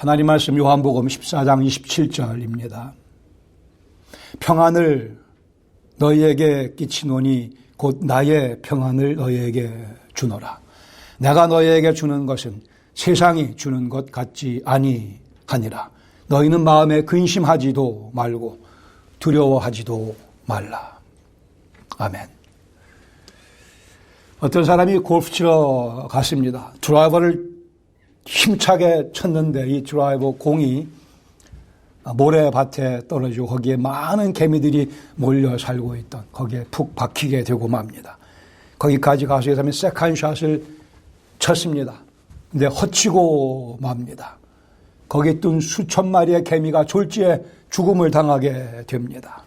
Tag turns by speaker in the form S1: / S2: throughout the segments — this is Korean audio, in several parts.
S1: 하나님 말씀 요한복음 14장 27절입니다. 평안을 너희에게 끼치노니 곧 나의 평안을 너희에게 주노라. 내가 너희에게 주는 것은 세상이 주는 것 같지 아니하니라. 너희는 마음에 근심하지도 말고 두려워하지도 말라. 아멘. 어떤 사람이 골프 치러 갔습니다. 드라이버를 힘차게 쳤는데 이 드라이버 공이 모래밭에 떨어지고 거기에 많은 개미들이 몰려 살고 있던 거기에 푹 박히게 되고 맙니다. 거기까지 가서 이 사람이 세컨샷을 쳤습니다. 근데 허치고 맙니다. 거기에 뜬 수천 마리의 개미가 졸지에 죽음을 당하게 됩니다.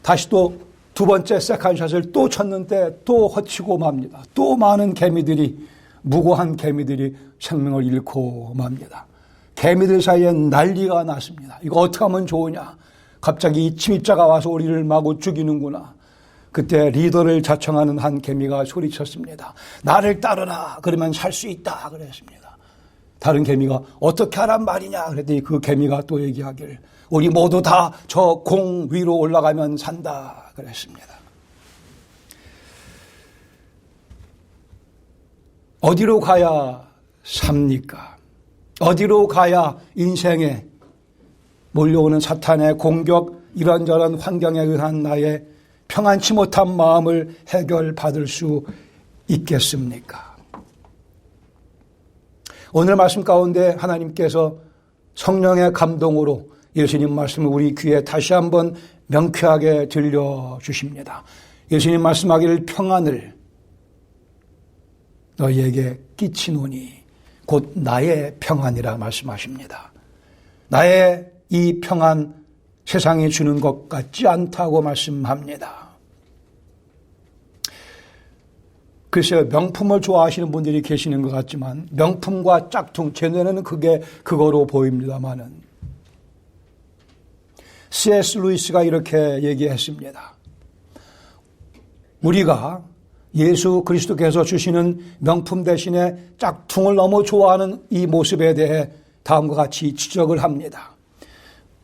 S1: 다시 또 두 번째 세컨샷을 또 쳤는데 또 허치고 맙니다. 또 많은 개미들이, 무고한 개미들이 생명을 잃고 맙니다. 개미들 사이에 난리가 났습니다. 이거 어떻게 하면 좋으냐. 갑자기 이 침입자가 와서 우리를 마구 죽이는구나. 그때 리더를 자청하는 한 개미가 소리쳤습니다. 나를 따르라. 그러면 살 수 있다. 그랬습니다. 다른 개미가 어떻게 하란 말이냐. 그랬더니 그 개미가 또 얘기하기를 우리 모두 다 저 공 위로 올라가면 산다. 그랬습니다. 어디로 가야 삽니까? 어디로 가야 인생에 몰려오는 사탄의 공격, 이런저런 환경에 의한 나의 평안치 못한 마음을 해결받을 수 있겠습니까? 오늘 말씀 가운데 하나님께서 성령의 감동으로 예수님 말씀을 우리 귀에 다시 한번 명쾌하게 들려주십니다. 예수님 말씀하기를 평안을 너희에게 끼치노니 곧 나의 평안이라 말씀하십니다. 나의 이 평안 세상이 주는 것 같지 않다고 말씀합니다. 글쎄요, 명품을 좋아하시는 분들이 계시는 것 같지만 명품과 짝퉁, 제 눈에는 그게 그거로 보입니다마는 C.S. 루이스가 이렇게 얘기했습니다. 우리가 예수 그리스도께서 주시는 명품 대신에 짝퉁을 너무 좋아하는 이 모습에 대해 다음과 같이 지적을 합니다.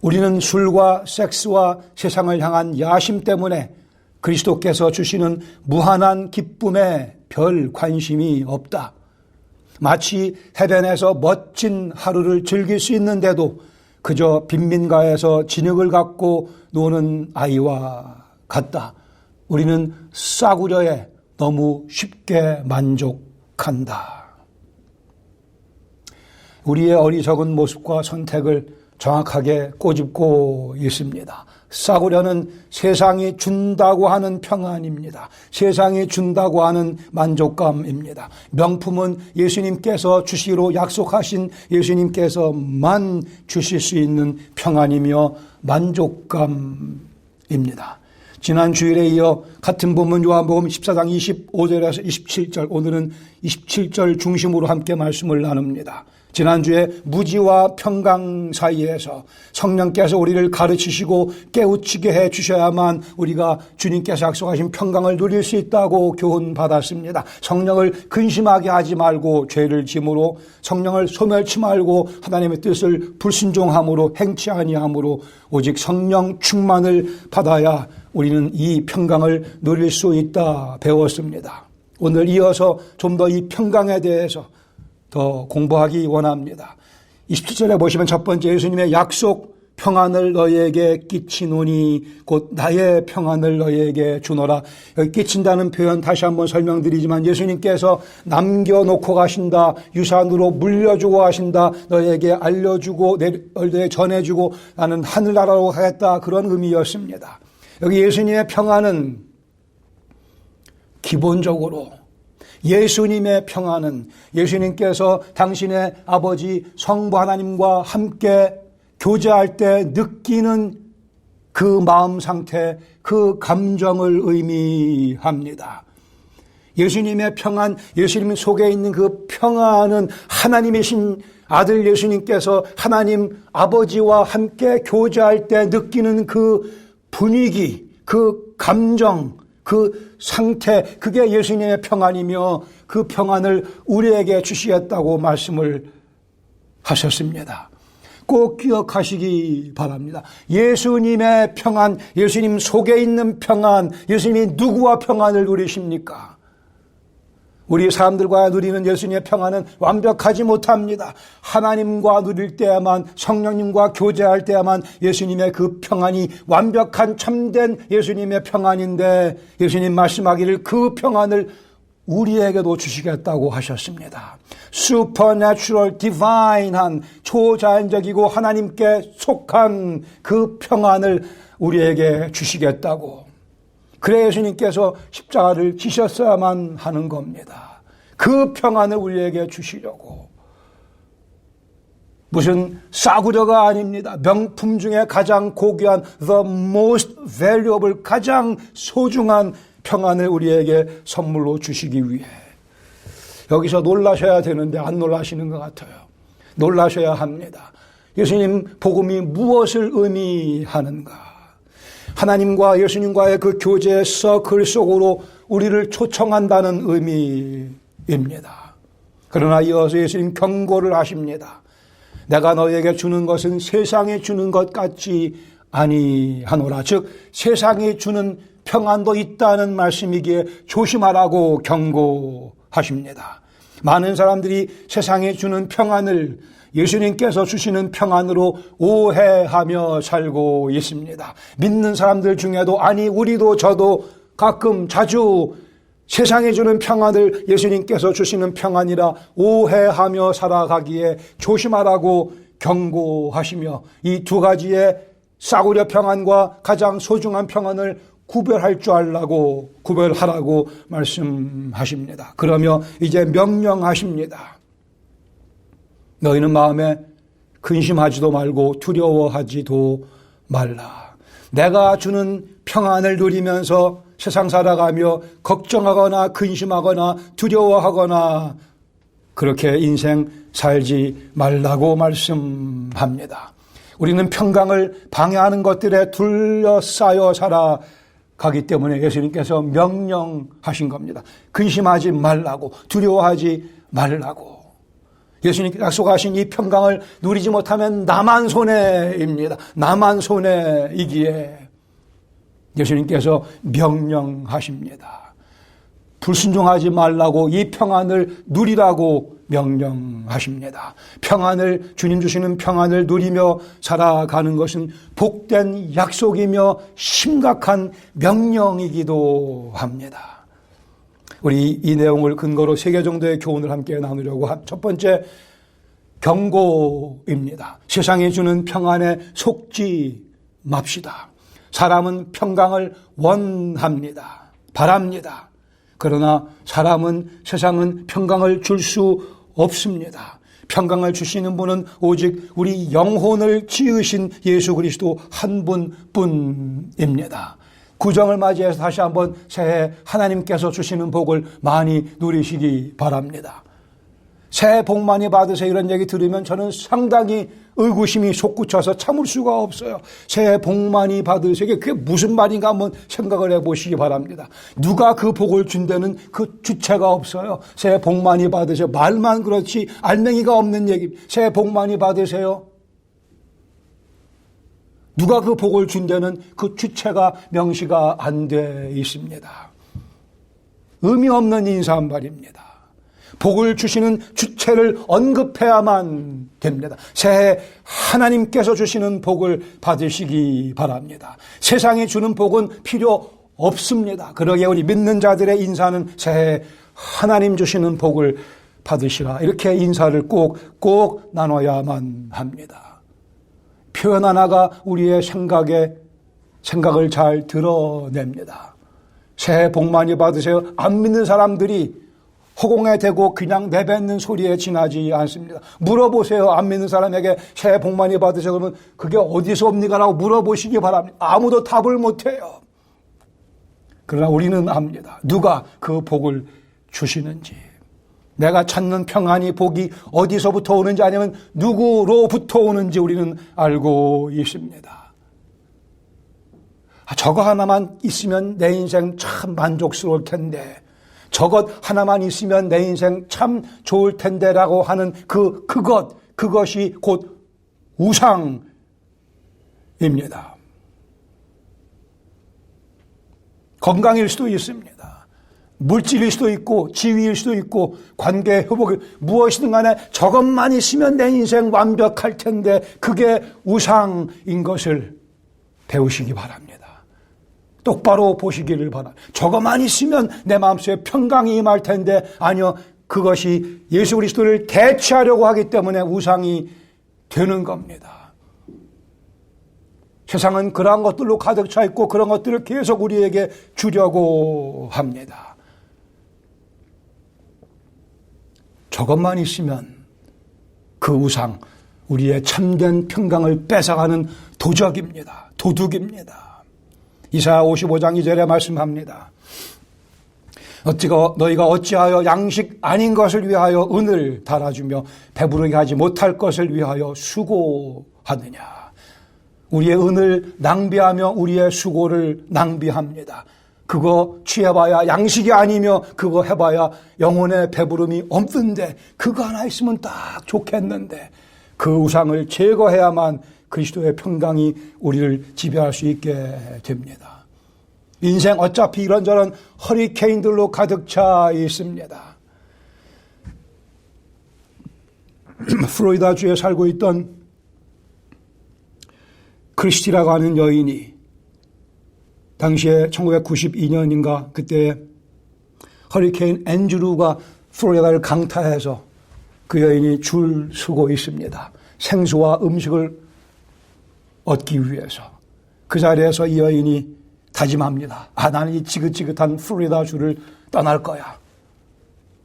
S1: 우리는 술과 섹스와 세상을 향한 야심 때문에 그리스도께서 주시는 무한한 기쁨에 별 관심이 없다. 마치 해변에서 멋진 하루를 즐길 수 있는데도 그저 빈민가에서 진흙을 갖고 노는 아이와 같다. 우리는 싸구려에 너무 쉽게 만족한다. 우리의 어리석은 모습과 선택을 정확하게 꼬집고 있습니다. 싸구려는 세상이 준다고 하는 평안입니다. 세상이 준다고 하는 만족감입니다. 명품은 예수님께서 주시기로 약속하신 예수님께서만 주실 수 있는 평안이며 만족감입니다. 지난 주일에 이어 같은 본문 요한복음 14장 25절에서 27절, 오늘은 27절 중심으로 함께 말씀을 나눕니다. 지난주에 무지와 평강 사이에서 성령께서 우리를 가르치시고 깨우치게 해 주셔야만 우리가 주님께서 약속하신 평강을 누릴 수 있다고 교훈받았습니다. 성령을 근심하게 하지 말고 죄를 짐으로, 성령을 소멸치 말고 하나님의 뜻을 불순종함으로, 행치 아니함으로 오직 성령 충만을 받아야 우리는 이 평강을 누릴 수 있다 배웠습니다. 오늘 이어서 좀 더 이 평강에 대해서 더 공부하기 원합니다. 27절에 보시면 첫 번째 예수님의 약속, 평안을 너희에게 끼치노니 곧 나의 평안을 너희에게 주노라. 여기 끼친다는 표현 다시 한번 설명드리지만 예수님께서 남겨놓고 가신다, 유산으로 물려주고 가신다, 너희에게 알려주고 너희에게 전해주고 나는 하늘나라로 가겠다, 그런 의미였습니다. 여기 예수님의 평안은 기본적으로 예수님의 평안은 예수님께서 당신의 아버지 성부 하나님과 함께 교제할 때 느끼는 그 마음 상태, 그 감정을 의미합니다. 예수님의 평안, 예수님 속에 있는 그 평안은 하나님이신 아들 예수님께서 하나님 아버지와 함께 교제할 때 느끼는 그 분위기, 그 감정, 그 상태, 그게 예수님의 평안이며 그 평안을 우리에게 주시겠다고 말씀을 하셨습니다. 꼭 기억하시기 바랍니다. 예수님의 평안, 예수님 속에 있는 평안, 예수님이 누구와 평안을 누리십니까? 우리 사람들과 누리는 예수님의 평안은 완벽하지 못합니다. 하나님과 누릴 때야만, 성령님과 교제할 때야만 예수님의 그 평안이 완벽한 참된 예수님의 평안인데, 예수님 말씀하기를 그 평안을 우리에게도 주시겠다고 하셨습니다. supernatural, divine한, 초자연적이고 하나님께 속한 그 평안을 우리에게 주시겠다고. 그래 예수님께서 십자가를 지셨어야만 하는 겁니다. 그 평안을 우리에게 주시려고. 무슨 싸구려가 아닙니다. 명품 중에 가장 고귀한 the most valuable, 가장 소중한 평안을 우리에게 선물로 주시기 위해. 여기서 놀라셔야 되는데 안 놀라시는 것 같아요. 놀라셔야 합니다. 예수님 복음이 무엇을 의미하는가? 하나님과 예수님과의 그 교제의 서클 속으로 우리를 초청한다는 의미입니다. 그러나 이어서 예수님 경고를 하십니다. 내가 너희에게 주는 것은 세상에 주는 것 같지 아니하노라. 즉 세상에 주는 평안도 있다는 말씀이기에 조심하라고 경고하십니다. 많은 사람들이 세상에 주는 평안을 예수님께서 주시는 평안으로 오해하며 살고 있습니다. 믿는 사람들 중에도, 아니 우리도 저도 가끔 자주 세상에 주는 평안을 예수님께서 주시는 평안이라 오해하며 살아가기에 조심하라고 경고하시며, 이 두 가지의 싸구려 평안과 가장 소중한 평안을 구별하라고 말씀하십니다. 그러며 이제 명령하십니다. 너희는 마음에 근심하지도 말고 두려워하지도 말라. 내가 주는 평안을 누리면서 세상 살아가며 걱정하거나 근심하거나 두려워하거나 그렇게 인생 살지 말라고 말씀합니다. 우리는 평강을 방해하는 것들에 둘러싸여 살아가기 때문에 예수님께서 명령하신 겁니다. 근심하지 말라고, 두려워하지 말라고. 예수님께서 약속하신 이 평강을 누리지 못하면 나만 손해입니다. 나만 손해이기에 예수님께서 명령하십니다. 불순종하지 말라고, 이 평안을 누리라고 명령하십니다. 평안을, 주님 주시는 평안을 누리며 살아가는 것은 복된 약속이며 심각한 명령이기도 합니다. 우리 이 내용을 근거로 3개 정도의 교훈을 함께 나누려고 첫 번째, 경고입니다. 세상에 주는 평안에 속지 맙시다. 사람은 평강을 원합니다. 바랍니다. 그러나 세상은 평강을 줄 수 없습니다. 평강을 주시는 분은 오직 우리 영혼을 지으신 예수 그리스도 한 분뿐입니다. 구정을 맞이해서 다시 한번 새해 하나님께서 주시는 복을 많이 누리시기 바랍니다. 새해 복 많이 받으세요 이런 얘기 들으면 저는 상당히 의구심이 솟구쳐서 참을 수가 없어요. 새해 복 많이 받으세요. 그게 무슨 말인가 한번 생각을 해보시기 바랍니다. 누가 그 복을 준다는 그 주체가 없어요. 새해 복 많이 받으세요. 말만 그렇지 알맹이가 없는 얘기. 새해 복 많이 받으세요. 누가 그 복을 준다는 그 주체가 명시가 안 돼 있습니다. 의미 없는 인사한 말입니다. 복을 주시는 주체를 언급해야만 됩니다. 새해 하나님께서 주시는 복을 받으시기 바랍니다. 세상에 주는 복은 필요 없습니다. 그러기에 우리 믿는 자들의 인사는 새해 하나님 주시는 복을 받으시라. 이렇게 인사를 꼭 나눠야만 합니다. 표현 하나가 우리의 생각을 잘 드러냅니다. 새해 복 많이 받으세요. 안 믿는 사람들이 허공에 대고 그냥 내뱉는 소리에 지나지 않습니다. 물어보세요. 안 믿는 사람에게 새해 복 많이 받으세요. 그러면 그게 어디서 옵니까? 라고 물어보시기 바랍니다. 아무도 답을 못해요. 그러나 우리는 압니다. 누가 그 복을 주시는지. 내가 찾는 평안이, 복이 어디서부터 오는지 아니면 누구로부터 오는지 우리는 알고 있습니다. 저거 하나만 있으면 내 인생 참 만족스러울 텐데, 저것 하나만 있으면 내 인생 참 좋을 텐데라고 하는 그것, 그것이 곧 우상입니다. 건강일 수도 있습니다. 물질일 수도 있고 지위일 수도 있고 관계 회복일 무엇이든 간에 저것만 있으면 내 인생 완벽할 텐데 그게 우상인 것을 배우시기 바랍니다. 똑바로 보시기를 바랍니다. 저것만 있으면 내 마음속에 평강이 임할 텐데 아니요. 그것이 예수 그리스도를 대체하려고 하기 때문에 우상이 되는 겁니다. 세상은 그러한 것들로 가득 차 있고 그런 것들을 계속 우리에게 주려고 합니다. 저것만 있으면 그 우상, 우리의 참된 평강을 뺏어가는 도적입니다. 도둑입니다. 이사야 55장 2절에 말씀합니다. 너희가 어찌하여 양식 아닌 것을 위하여 은을 달아주며 배부르게 하지 못할 것을 위하여 수고하느냐. 우리의 은을 낭비하며 우리의 수고를 낭비합니다. 그거 취해봐야 양식이 아니며 그거 해봐야 영혼의 배부름이 없는데 그거 하나 있으면 딱 좋겠는데 그 우상을 제거해야만 그리스도의 평강이 우리를 지배할 수 있게 됩니다. 인생 어차피 이런저런 허리케인들로 가득 차 있습니다. 플로리다주에 살고 있던 크리스티라고 하는 여인이 당시에 1992년인가 그때 허리케인 앤드루가 플로리다를 강타해서 그 여인이 줄 서고 있습니다. 생수와 음식을 얻기 위해서. 그 자리에서 이 여인이 다짐합니다. 나는 이 지긋지긋한 플로리다주를 떠날 거야.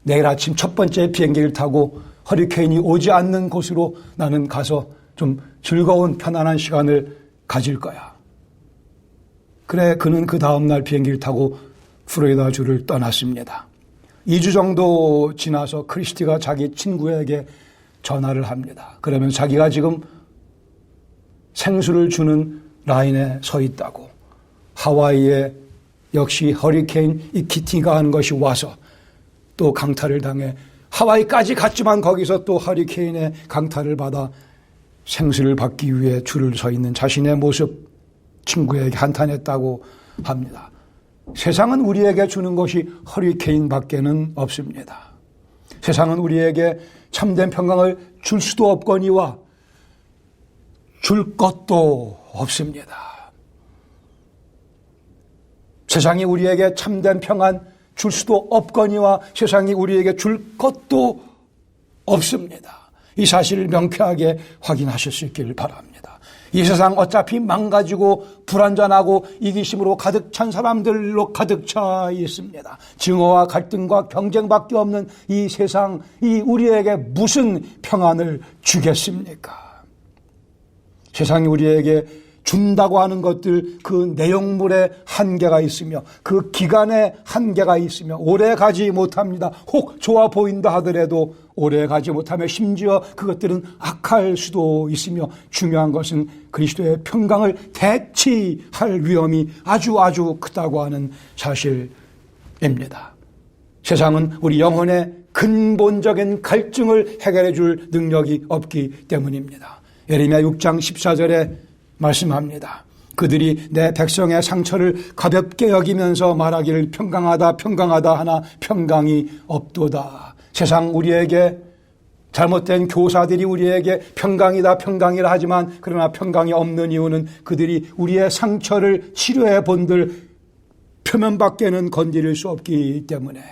S1: 내일 아침 첫 번째 비행기를 타고 허리케인이 오지 않는 곳으로 나는 가서 좀 즐거운 편안한 시간을 가질 거야. 그래, 그는 그 다음날 비행기를 타고 플로리다주를 떠났습니다. 2주 정도 지나서 크리스티가 자기 친구에게 전화를 합니다. 그러면 자기가 지금 생수를 주는 라인에 서 있다고. 하와이에 역시 허리케인 이키티가 하는 것이 와서 또 강타를 당해 하와이까지 갔지만 거기서 또 허리케인의 강타를 받아 생수를 받기 위해 줄을 서 있는 자신의 모습 친구에게 한탄했다고 합니다. 세상은 우리에게 주는 것이 허리케인밖에는 없습니다. 세상은 우리에게 참된 평강을 줄 수도 없거니와 줄 것도 없습니다. 세상이 우리에게 참된 평안 줄 수도 없거니와 세상이 우리에게 줄 것도 없습니다. 이 사실을 명쾌하게 확인하실 수 있기를 바랍니다. 이 세상 어차피 망가지고 불완전하고 이기심으로 가득 찬 사람들로 가득 차 있습니다. 증오와 갈등과 경쟁밖에 없는 이 세상, 이 우리에게 무슨 평안을 주겠습니까? 세상이 우리에게 준다고 하는 것들 그 내용물에 한계가 있으며 그 기간에 한계가 있으며 오래 가지 못합니다. 혹 좋아 보인다 하더라도 오래 가지 못하며 심지어 그것들은 악할 수도 있으며 중요한 것은 그리스도의 평강을 대치할 위험이 아주 크다고 하는 사실입니다. 세상은 우리 영혼의 근본적인 갈증을 해결해 줄 능력이 없기 때문입니다. 예레미야 6장 14절에 말씀합니다. 그들이 내 백성의 상처를 가볍게 여기면서 말하기를 평강하다 하나 평강이 없도다. 세상 우리에게 잘못된 교사들이 우리에게 평강이라 하지만 그러나 평강이 없는 이유는 그들이 우리의 상처를 치료해 본들 표면밖에는 건드릴 수 없기 때문에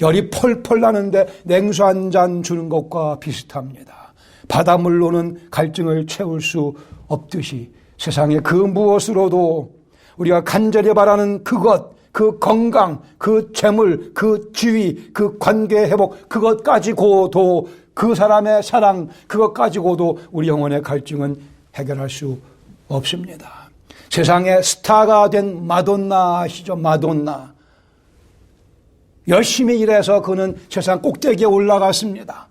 S1: 열이 펄펄 나는데 냉수 한 잔 주는 것과 비슷합니다. 바닷물로는 갈증을 채울 수 없듯이 세상의 그 무엇으로도 우리가 간절히 바라는 그것, 그 건강, 그 재물, 그 지위, 그 관계 회복, 그것 가지고도 그 사람의 사랑, 그것 가지고도 우리 영혼의 갈증은 해결할 수 없습니다. 세상의 스타가 된 마돈나 아시죠? 마돈나. 열심히 일해서 그는 세상 꼭대기에 올라갔습니다.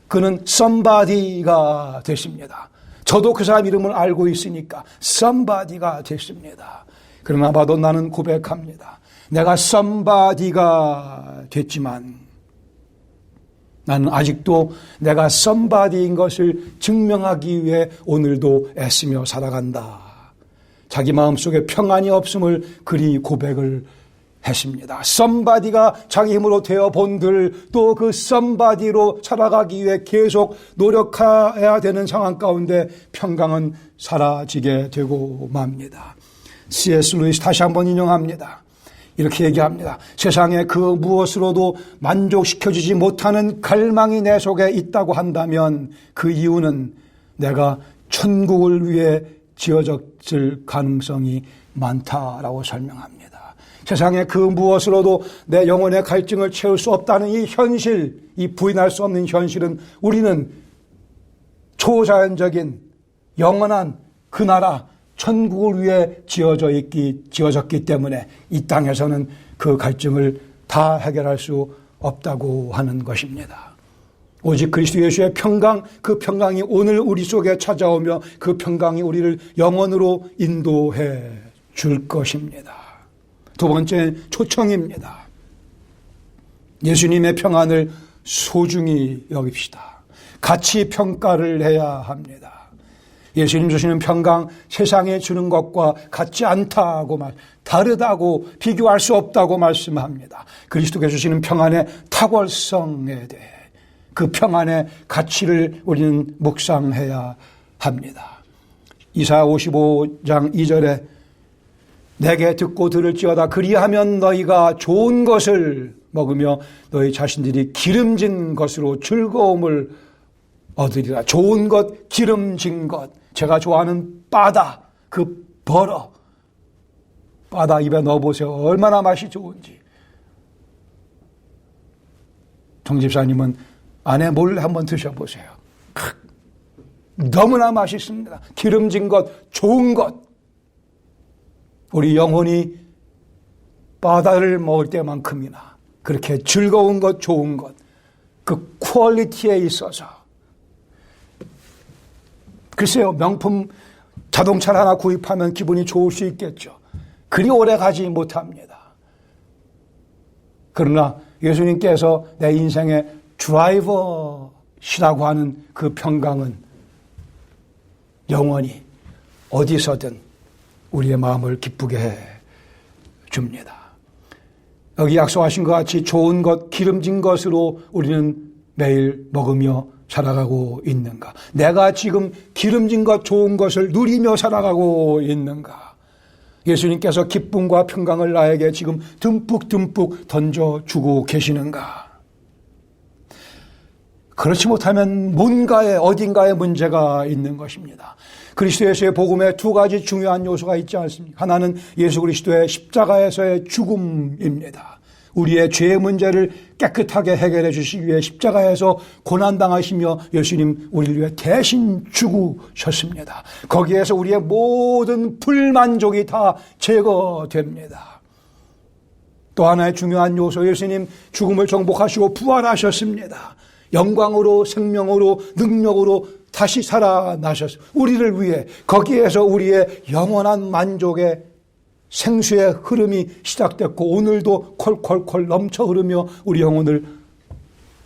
S1: 그는 somebody가 됐습니다. 저도 그 사람 이름을 알고 있으니까 somebody가 됐습니다. 그러나 마돈나는 고백합니다. 내가 somebody가 됐지만 나는 아직도 내가 somebody인 것을 증명하기 위해 오늘도 애쓰며 살아간다. 자기 마음속에 평안이 없음을 그리 고백을 했습니다. somebody가 자기 힘으로 되어 본들 또 그 somebody로 살아가기 위해 계속 노력해야 되는 상황 가운데 평강은 사라지게 되고 맙니다. C.S. 루이스 다시 한번 인용합니다. 이렇게 얘기합니다. 세상에 그 무엇으로도 만족시켜주지 못하는 갈망이 내 속에 있다고 한다면 그 이유는 내가 천국을 위해 지어졌을 가능성이 많다라고 설명합니다. 세상에 그 무엇으로도 내 영혼의 갈증을 채울 수 없다는 이 현실, 이 부인할 수 없는 현실은 우리는 초자연적인 영원한 그 나라 천국을 위해 지어졌기 때문에 이 땅에서는 그 갈증을 다 해결할 수 없다고 하는 것입니다. 오직 그리스도 예수의 평강, 그 평강이 오늘 우리 속에 찾아오며 그 평강이 우리를 영원으로 인도해 줄 것입니다. 두 번째 초청입니다. 예수님의 평안을 소중히 여깁시다. 가치 평가를 해야 합니다. 예수님 주시는 평강, 세상에 주는 것과 같지 않다고 다르다고 비교할 수 없다고 말씀합니다. 그리스도께 주시는 평안의 탁월성에 대해 그 평안의 가치를 우리는 묵상해야 합니다. 이사야 55장 2절에 내게 듣고 들을지어다 그리하면 너희가 좋은 것을 먹으며 너희 자신들이 기름진 것으로 즐거움을 얻으리라. 좋은 것, 기름진 것. 제가 좋아하는 바다, 그 버러. 바다 입에 넣어보세요. 얼마나 맛이 좋은지. 정 집사님은 안에 몰래 한번 드셔보세요. 너무나 맛있습니다. 기름진 것, 좋은 것. 우리 영혼이 바다를 먹을 때만큼이나 그렇게 즐거운 것, 좋은 것, 그 퀄리티에 있어서 글쎄요, 명품 자동차를 하나 구입하면 기분이 좋을 수 있겠죠. 그리 오래 가지 못합니다. 그러나 예수님께서 내 인생의 드라이버시라고 하는 그 평강은 영원히 어디서든 우리의 마음을 기쁘게 해 줍니다. 여기 약속하신 것 같이 좋은 것, 기름진 것으로 우리는 매일 먹으며 살아가고 있는가? 내가 지금 기름진 것, 좋은 것을 누리며 살아가고 있는가? 예수님께서 기쁨과 평강을 나에게 지금 듬뿍 던져주고 계시는가? 그렇지 못하면 뭔가에 어딘가에 문제가 있는 것입니다. 그리스도 예수의 복음에 두 가지 중요한 요소가 있지 않습니까? 하나는 예수 그리스도의 십자가에서의 죽음입니다. 우리의 죄의 문제를 깨끗하게 해결해 주시기 위해 십자가에서 고난당하시며 예수님 우리를 위해 대신 죽으셨습니다. 거기에서 우리의 모든 불만족이 다 제거됩니다. 또 하나의 중요한 요소, 예수님 죽음을 정복하시고 부활하셨습니다. 영광으로, 생명으로, 능력으로 다시 살아나셨습니다. 우리를 위해 거기에서 우리의 영원한 만족의 생수의 흐름이 시작됐고 오늘도 콜콜콜 넘쳐 흐르며 우리 영혼을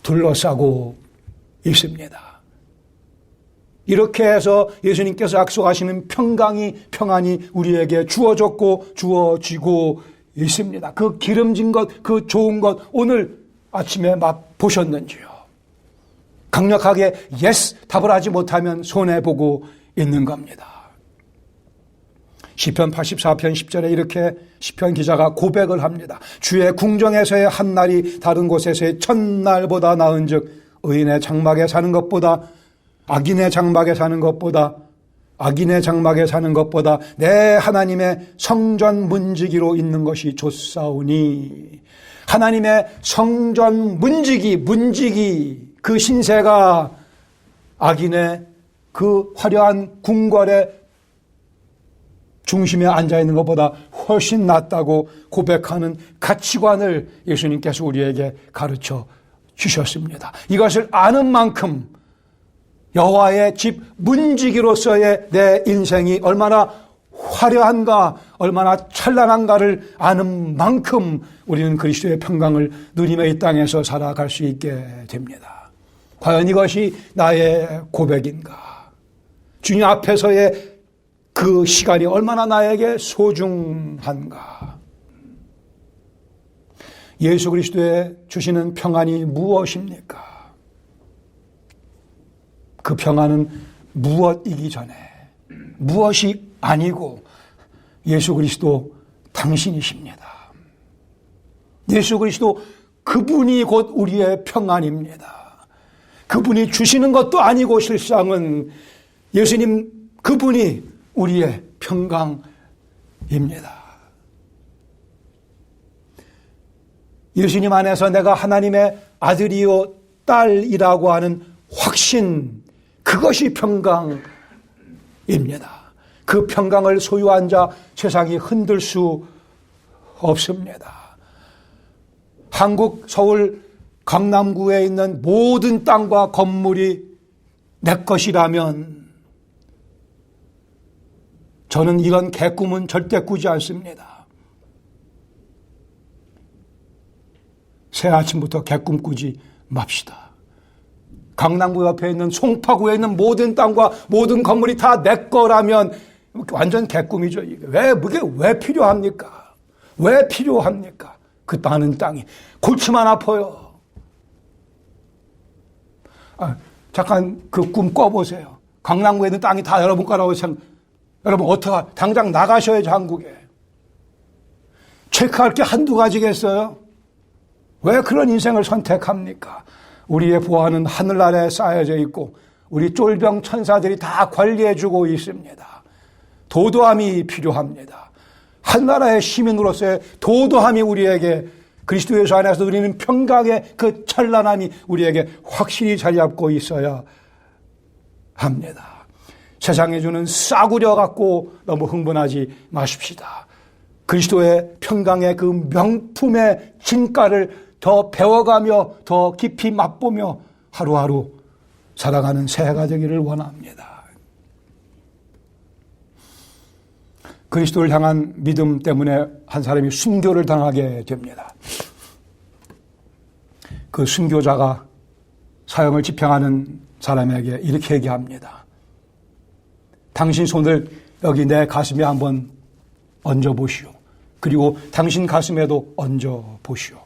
S1: 둘러싸고 있습니다. 이렇게 해서 예수님께서 약속하시는 평안이 우리에게 주어졌고 주어지고 있습니다. 그 기름진 것, 그 좋은 것 오늘 아침에 맛보셨는지요? 강력하게 yes 답을 하지 못하면 손해보고 있는 겁니다. 시편 84편 10절에 이렇게 시편 기자가 고백을 합니다. 주의 궁정에서의 한 날이 다른 곳에서의 천날보다 나은즉 의인의 장막에 사는 것보다 악인의 장막에 사는 것보다 내 하나님의 성전 문지기로 있는 것이 좋사오니. 하나님의 성전 문지기 그 신세가 악인의 그 화려한 궁궐의 중심에 앉아있는 것보다 훨씬 낫다고 고백하는 가치관을 예수님께서 우리에게 가르쳐 주셨습니다. 이것을 아는 만큼 여호와의 집 문지기로서의 내 인생이 얼마나 화려한가, 얼마나 찬란한가를 아는 만큼 우리는 그리스도의 평강을 누리며 이 땅에서 살아갈 수 있게 됩니다. 과연 이것이 나의 고백인가? 주님 앞에서의 그 시간이 얼마나 나에게 소중한가? 예수 그리스도의 주시는 평안이 무엇입니까? 그 평안은 무엇이기 전에 무엇이 아니고 예수 그리스도 당신이십니다. 예수 그리스도 그분이 곧 우리의 평안입니다. 그분이 주시는 것도 아니고 실상은 예수님 그분이 우리의 평강입니다. 예수님 안에서 내가 하나님의 아들이요 딸이라고 하는 확신, 그것이 평강입니다. 그 평강을 소유한 자 세상이 흔들 수 없습니다. 한국 서울 강남구에 있는 모든 땅과 건물이 내 것이라면 저는 이런 개꿈은 절대 꾸지 않습니다. 새 아침부터 개꿈 꾸지 맙시다. 강남구 옆에 있는 송파구에 있는 모든 땅과 모든 건물이 다 내 거라면 완전 개꿈이죠. 그게 왜 필요합니까? 왜 필요합니까? 그 많은 땅이. 골치만 아파요. 잠깐 그 꿈 꿔보세요. 강남구에 있는 땅이 다 여러분 거라고 여러분 어떡하, 당장 나가셔야죠, 한국에. 체크할 게 한두 가지겠어요? 왜 그런 인생을 선택합니까? 우리의 보안은 하늘 아래 쌓여져 있고 우리 쫄병 천사들이 다 관리해주고 있습니다. 도도함이 필요합니다. 하늘나라의 시민으로서의 도도함이 우리에게 그리스도 예수 안에서 누리는 평강의 그 찬란함이 우리에게 확실히 자리 잡고 있어야 합니다. 세상에 주는 싸구려 갖고 너무 흥분하지 마십시다. 그리스도의 평강의 그 명품의 진가를 더 배워가며 더 깊이 맛보며 하루하루 살아가는 새해가 되기를 원합니다. 그리스도를 향한 믿음 때문에 한 사람이 순교를 당하게 됩니다. 그 순교자가 사형을 집행하는 사람에게 이렇게 얘기합니다. 당신 손을 여기 내 가슴에 한번 얹어보시오. 그리고 당신 가슴에도 얹어보시오.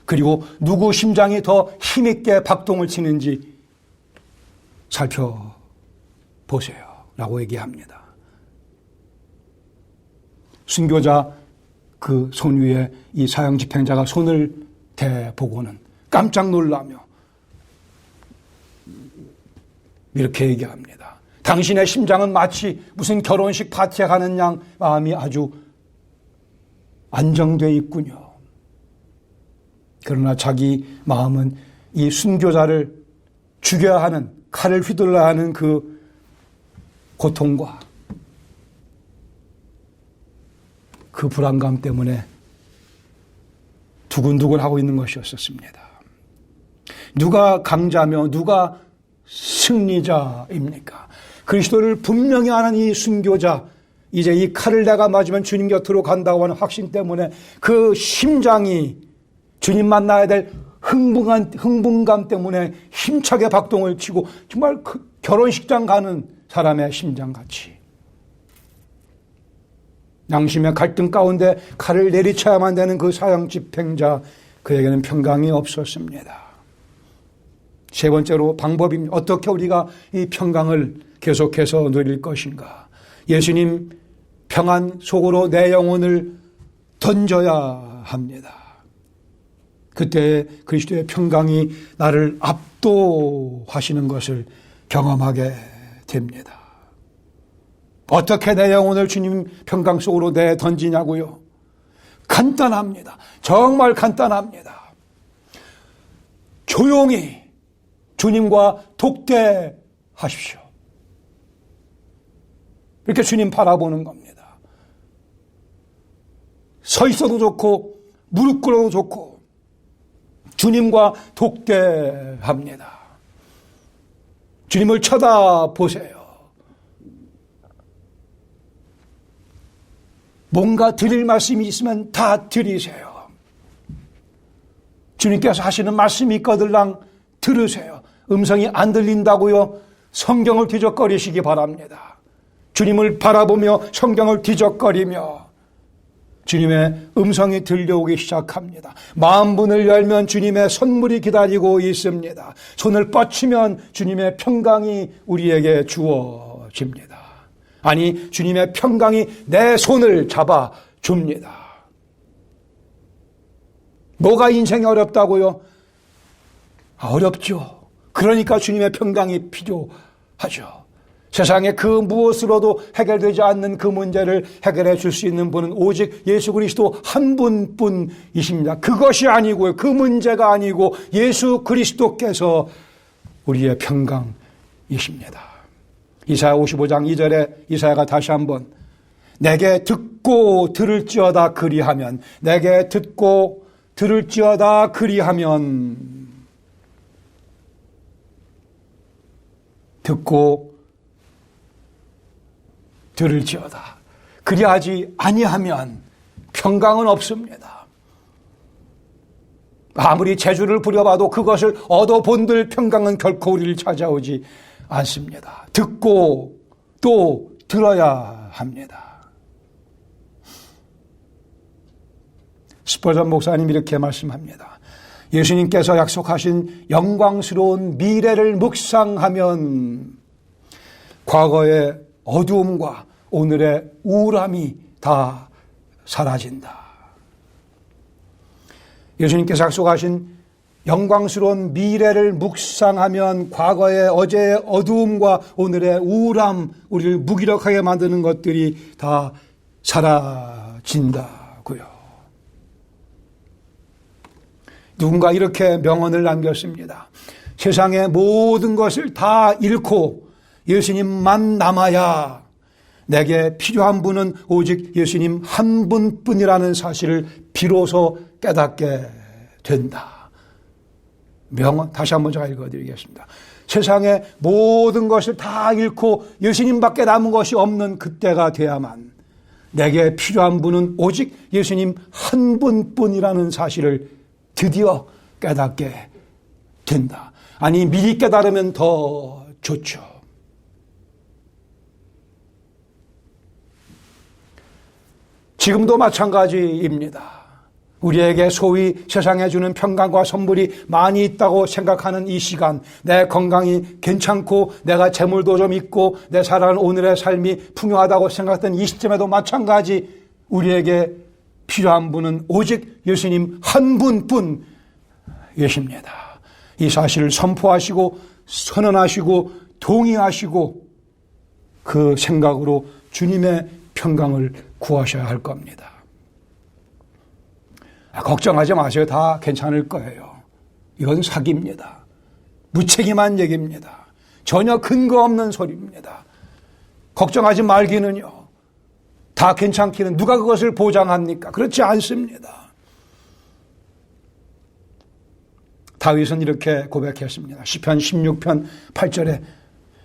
S1: 그리고 누구 심장이 더 힘있게 박동을 치는지 살펴보세요. 라고 얘기합니다. 순교자 그 손 위에 이 사형 집행자가 손을 대보고는 깜짝 놀라며 이렇게 얘기합니다. 당신의 심장은 마치 무슨 결혼식 파티에 가는 양 마음이 아주 안정되어 있군요. 그러나 자기 마음은 이 순교자를 죽여야 하는, 칼을 휘둘러야 하는 그 고통과 그 불안감 때문에 두근두근하고 있는 것이었습니다. 누가 강자며 누가 승리자입니까? 그리스도를 분명히 아는 이 순교자, 이제 이 칼을 내가 맞으면 주님 곁으로 간다고 하는 확신 때문에 그 심장이 주님 만나야 될 흥분감 때문에 힘차게 박동을 치고 정말 그 결혼식장 가는 사람의 심장같이 양심의 갈등 가운데 칼을 내리쳐야만 되는 그 사형 집행자, 그에게는 평강이 없었습니다. 세 번째로 방법입니다. 어떻게 우리가 이 평강을 계속해서 누릴 것인가? 예수님 평안 속으로 내 영혼을 던져야 합니다. 그때 그리스도의 평강이 나를 압도하시는 것을 경험하게 됩니다. 어떻게 내 영혼을 주님 평강 속으로 내던지냐고요? 간단합니다. 정말 간단합니다. 조용히 주님과 독대하십시오. 이렇게 주님 바라보는 겁니다. 서 있어도 좋고 무릎 꿇어도 좋고 주님과 독대합니다. 주님을 쳐다보세요. 뭔가 드릴 말씀이 있으면 다 드리세요. 주님께서 하시는 말씀이 있거들랑 들으세요. 음성이 안 들린다고요? 성경을 뒤적거리시기 바랍니다. 주님을 바라보며 성경을 뒤적거리며 주님의 음성이 들려오기 시작합니다. 마음문을 열면 주님의 선물이 기다리고 있습니다. 손을 뻗치면 주님의 평강이 우리에게 주어집니다. 아니, 주님의 평강이 내 손을 잡아줍니다. 뭐가 인생이 어렵다고요? 어렵죠. 그러니까 주님의 평강이 필요하죠. 세상에 그 무엇으로도 해결되지 않는 그 문제를 해결해 줄 수 있는 분은 오직 예수 그리스도 한 분뿐이십니다. 그것이 아니고요. 그 문제가 아니고 예수 그리스도께서 우리의 평강이십니다. 이사야 55장 2절에 이사야가 다시 한번 내게 듣고 들을지어다 그리하면, 내게 듣고 들을지어다 그리하면, 듣고 들을지어다 그리하지 아니하면 평강은 없습니다. 아무리 재주를 부려봐도 그것을 얻어본들 평강은 결코 우리를 찾아오지 않습니다. 듣고 또 들어야 합니다. 스퍼전 목사님 이렇게 말씀합니다. 예수님께서 약속하신 영광스러운 미래를 묵상하면 과거의 어두움과 오늘의 우울함이 다 사라진다. 예수님께서 약속하신 영광스러운 미래를 묵상하면 과거의 어제의 어두움과 오늘의 우울함, 우리를 무기력하게 만드는 것들이 다 사라진다고요. 누군가 이렇게 명언을 남겼습니다. 세상의 모든 것을 다 잃고 예수님만 남아야 내게 필요한 분은 오직 예수님 한 분뿐이라는 사실을 비로소 깨닫게 된다. 명언 다시 한번 제가 읽어드리겠습니다. 세상의 모든 것을 다 잃고 예수님밖에 남은 것이 없는 그때가 돼야만 내게 필요한 분은 오직 예수님 한 분뿐이라는 사실을 드디어 깨닫게 된다. 아니, 미리 깨달으면 더 좋죠. 지금도 마찬가지입니다. 우리에게 소위 세상에 주는 평강과 선물이 많이 있다고 생각하는 이 시간, 내 건강이 괜찮고 내가 재물도 좀 있고 내 살아가는 오늘의 삶이 풍요하다고 생각했던 이 시점에도 마찬가지, 우리에게 필요한 분은 오직 예수님 한 분뿐 계십니다. 이 사실을 선포하시고 선언하시고 동의하시고 그 생각으로 주님의 평강을 구하셔야 할 겁니다. 걱정하지 마세요. 다 괜찮을 거예요. 이건 사기입니다. 무책임한 얘기입니다. 전혀 근거 없는 소리입니다. 걱정하지 말기는요. 다 괜찮기는 누가 그것을 보장합니까? 그렇지 않습니다. 다윗은 이렇게 고백했습니다. 시편 16편 8절에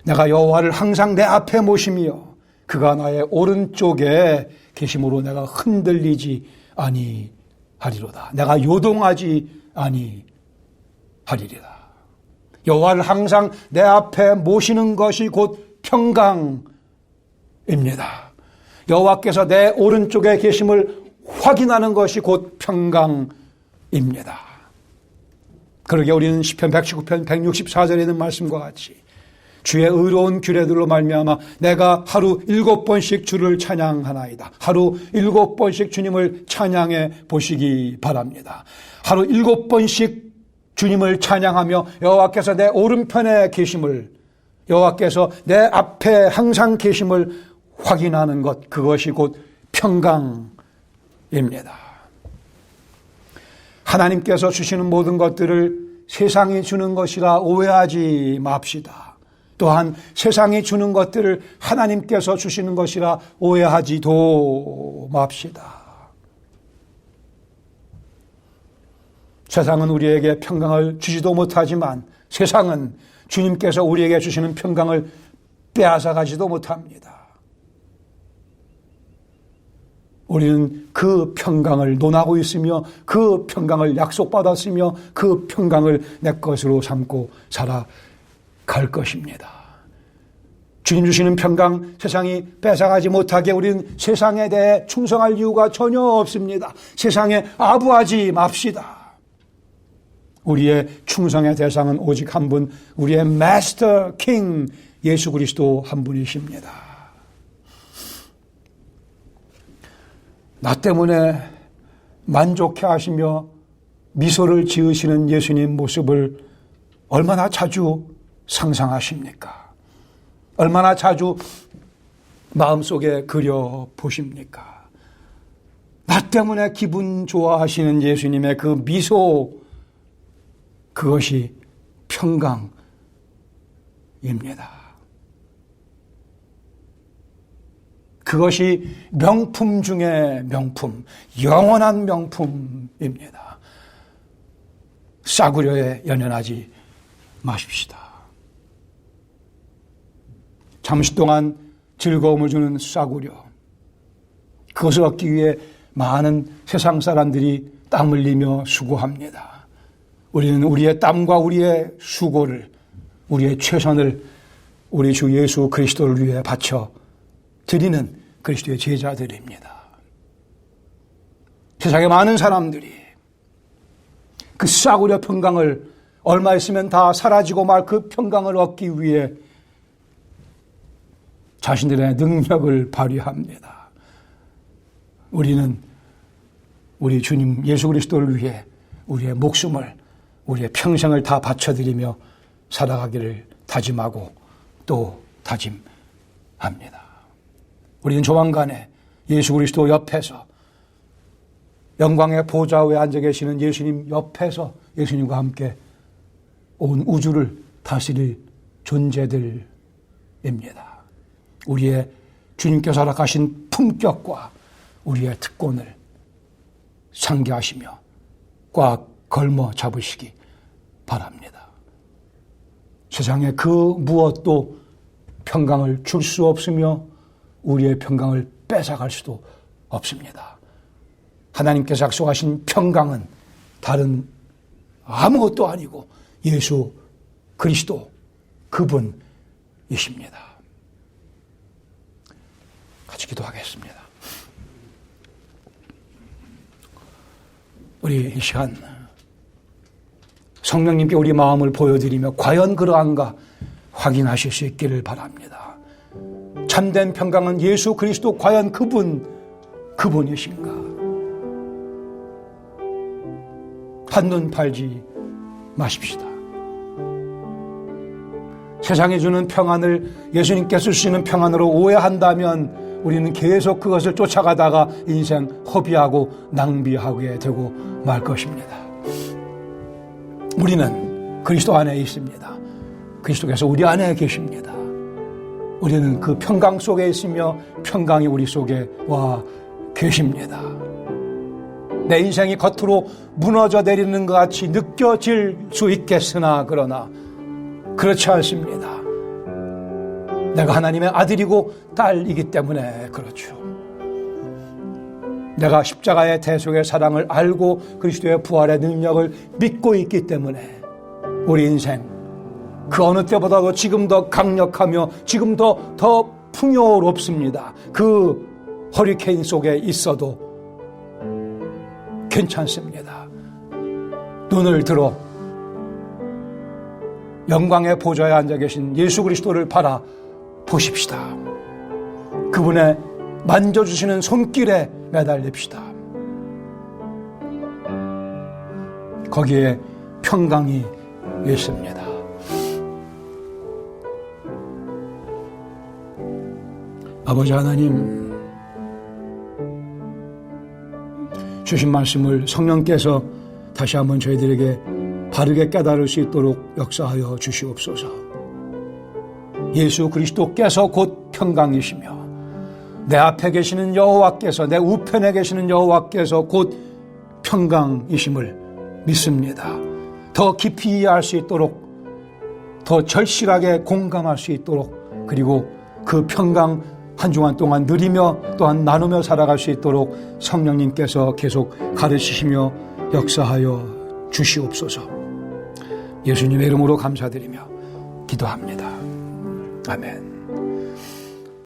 S1: 내가 여호와를 항상 내 앞에 모시며 그가 나의 오른쪽에 계심으로 내가 흔들리지 아니하리로다. 내가 요동하지 아니하리리다. 여호와를 항상 내 앞에 모시는 것이 곧 평강입니다. 여호와께서 내 오른쪽에 계심을 확인하는 것이 곧 평강입니다. 그러게 우리는 시편 119편 164절에 있는 말씀과 같이 주의 의로운 규례들로 말미암아 내가 하루 7번씩 주를 찬양하나이다. 하루 7번씩 주님을 찬양해 보시기 바랍니다. 하루 7번씩 주님을 찬양하며 여호와께서 내 오른편에 계심을, 여호와께서 내 앞에 항상 계심을 확인하는 것, 그것이 곧 평강입니다. 하나님께서 주시는 모든 것들을 세상이 주는 것이라 오해하지 맙시다. 또한 세상이 주는 것들을 하나님께서 주시는 것이라 오해하지도 맙시다. 세상은 우리에게 평강을 주지도 못하지만 세상은 주님께서 우리에게 주시는 평강을 빼앗아가지도 못합니다. 우리는 그 평강을 논하고 있으며 그 평강을 약속받았으며 그 평강을 내 것으로 삼고 살아갑니다. 갈 것입니다. 주님 주시는 평강 세상이 뺏어가지 못하게 우리는 세상에 대해 충성할 이유가 전혀 없습니다. 세상에 아부하지 맙시다. 우리의 충성의 대상은 오직 한 분, 우리의 마스터 킹 예수 그리스도 한 분이십니다. 나 때문에 만족해 하시며 미소를 지으시는 예수님 모습을 얼마나 자주 상상하십니까? 얼마나 자주 마음속에 그려보십니까? 나 때문에 기분 좋아하시는 예수님의 그 미소, 그것이 평강입니다. 그것이 명품 중에 명품, 영원한 명품입니다. 싸구려에 연연하지 마십시다. 잠시 동안 즐거움을 주는 싸구려, 그것을 얻기 위해 많은 세상 사람들이 땀 흘리며 수고합니다. 우리는 우리의 땀과 우리의 수고를, 우리의 최선을 우리 주 예수 그리스도를 위해 바쳐 드리는 그리스도의 제자들입니다. 세상에 많은 사람들이 그 싸구려 평강을 얼마 있으면 다 사라지고 말 그 평강을 얻기 위해 자신들의 능력을 발휘합니다. 우리는 우리 주님 예수 그리스도를 위해 우리의 목숨을, 우리의 평생을 다 바쳐드리며 살아가기를 다짐하고 또 다짐합니다. 우리는 조만간에 예수 그리스도 옆에서, 영광의 보좌 위에 앉아 계시는 예수님 옆에서 예수님과 함께 온 우주를 다스릴 존재들입니다. 우리의 주님께서 허락하신 품격과 우리의 특권을 상기하시며 꽉 걸머 잡으시기 바랍니다. 세상에 그 무엇도 평강을 줄 수 없으며 우리의 평강을 뺏어갈 수도 없습니다. 하나님께서 약속하신 평강은 다른 아무것도 아니고 예수 그리스도 그분이십니다. 같이 기도하겠습니다. 우리 이 시간 성령님께 우리 마음을 보여드리며 과연 그러한가 확인하실 수 있기를 바랍니다. 참된 평강은 예수 그리스도 과연 그분이신가? 한눈 팔지 마십시다. 세상이 주는 평안을 예수님께서 주시는 평안으로 오해한다면 우리는 계속 그것을 쫓아가다가 인생 허비하고 낭비하게 되고 말 것입니다. 우리는 그리스도 안에 있습니다. 그리스도께서 우리 안에 계십니다. 우리는 그 평강 속에 있으며 평강이 우리 속에 와 계십니다. 내 인생이 겉으로 무너져 내리는 것 같이 느껴질 수 있겠으나 그러나 그렇지 않습니다. 내가 하나님의 아들이고 딸이기 때문에 그렇죠. 내가 십자가의 대속의 사랑을 알고 그리스도의 부활의 능력을 믿고 있기 때문에 우리 인생 그 어느 때보다도 지금 더 강력하며 지금 더 풍요롭습니다. 그 허리케인 속에 있어도 괜찮습니다. 눈을 들어 영광의 보좌에 앉아 계신 예수 그리스도를 바라보십시다. 그분의 만져주시는 손길에 매달립시다. 거기에 평강이 있습니다. 아버지 하나님, 주신 말씀을 성령께서 다시 한번 저희들에게 바르게 깨달을 수 있도록 역사하여 주시옵소서. 예수 그리스도께서 곧 평강이시며 내 앞에 계시는 여호와께서, 내 우편에 계시는 여호와께서 곧 평강이심을 믿습니다. 더 깊이 이해할 수 있도록, 더 절실하게 공감할 수 있도록, 그리고 그 평강 한 주간 동안 누리며 또한 나누며 살아갈 수 있도록 성령님께서 계속 가르치시며 역사하여 주시옵소서. 예수님의 이름으로 감사드리며 기도합니다. 아멘.